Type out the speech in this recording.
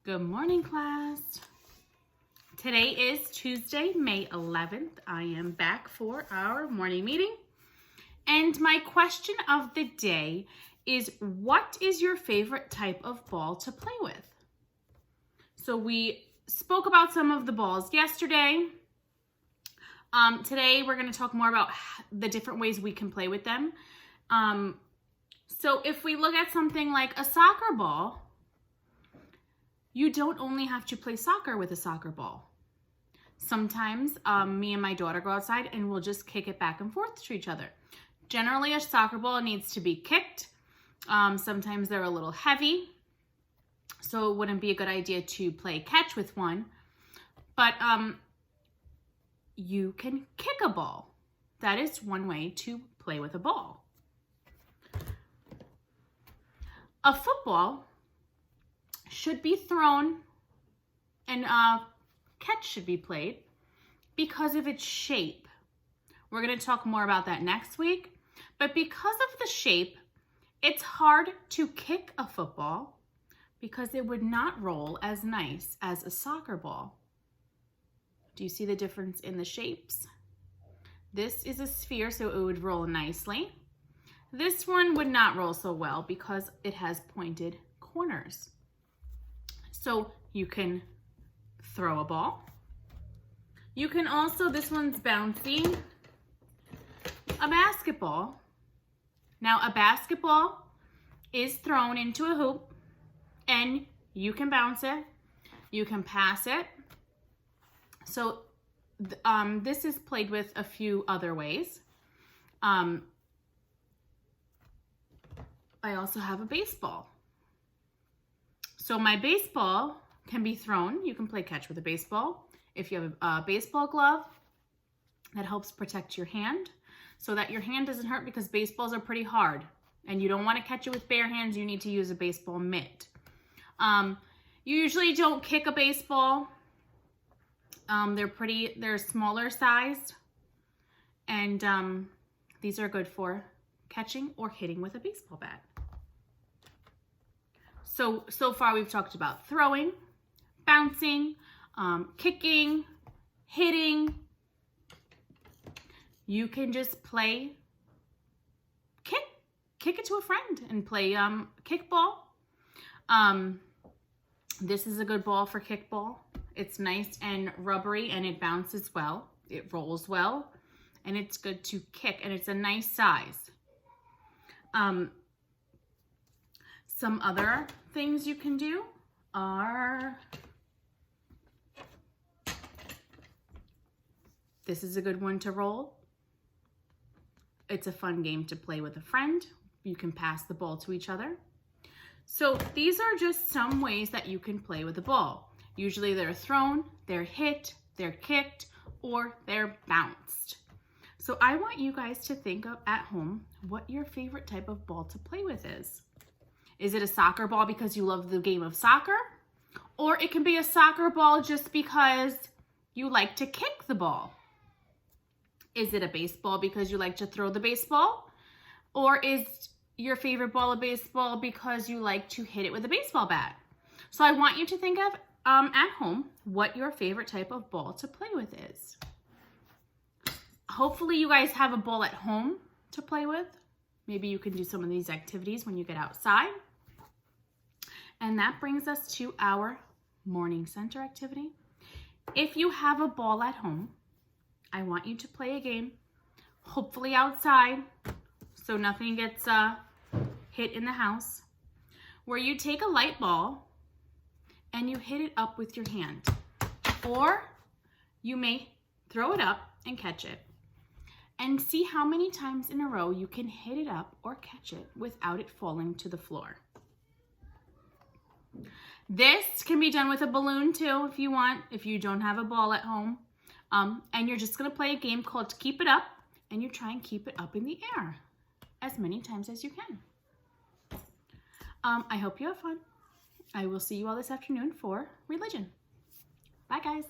Good morning, class. Today is Tuesday, May 11th. I am back for our morning meeting. And my question of the day is, what is your favorite type of ball to play with? So we spoke about some of the balls yesterday. Today we're going to talk more about the different ways we can play with them. So if we look at something like a soccer ball, you don't only have to play soccer with a soccer ball. Sometimes me and my daughter go outside and we'll just kick it back and forth to each other. Generally, a soccer ball needs to be kicked. Sometimes they're a little heavy, so it wouldn't be a good idea to play catch with one. But you can kick a ball. That is one way to play with a ball. A football should be thrown and catch should be played because of its shape. We're going to talk more about that next week, but because of the shape, it's hard to kick a football because it would not roll as nice as a soccer ball. Do you see the difference in the shapes? This is a sphere, so it would roll nicely. This one would not roll so well because it has pointed corners. So you can throw a ball. You can also, this one's bouncy, a basketball. Now a basketball is thrown into a hoop and you can bounce it. You can pass it. So this is played with a few other ways. I also have a baseball. So my baseball can be thrown. You can play catch with a baseball. If you have a baseball glove, that helps protect your hand so that your hand doesn't hurt because baseballs are pretty hard and you don't want to catch it with bare hands. You need to use a baseball mitt. You usually don't kick a baseball. They're smaller sized, and these are good for catching or hitting with a baseball bat. So far we've talked about throwing, bouncing, kicking, hitting. You can just play kick it to a friend and play kickball. This is a good ball for kickball. It's nice and rubbery and it bounces well. It rolls well and it's good to kick and it's a nice size. Some other things you can do are, this is a good one to roll. It's a fun game to play with a friend. You can pass the ball to each other. So these are just some ways that you can play with a ball. Usually they're thrown, they're hit, they're kicked, or they're bounced. So I want you guys to think of at home what your favorite type of ball to play with is. Is it a soccer ball because you love the game of soccer? Or it can be a soccer ball just because you like to kick the ball. Is it a baseball because you like to throw the baseball? Or is your favorite ball a baseball because you like to hit it with a baseball bat? So I want you to think of at home what your favorite type of ball to play with is. Hopefully you guys have a ball at home to play with. Maybe you can do some of these activities when you get outside. And that brings us to our morning center activity. If you have a ball at home, I want you to play a game, hopefully outside, so nothing gets hit in the house, where you take a light ball and you hit it up with your hand. Or you may throw it up and catch it. And see how many times in a row you can hit it up or catch it without it falling to the floor. This can be done with a balloon too if you want, if you don't have a ball at home. And you're just going to play a game called Keep It Up, and you try and keep it up in the air as many times as you can. I hope you have fun. I will see you all this afternoon for religion. Bye, guys.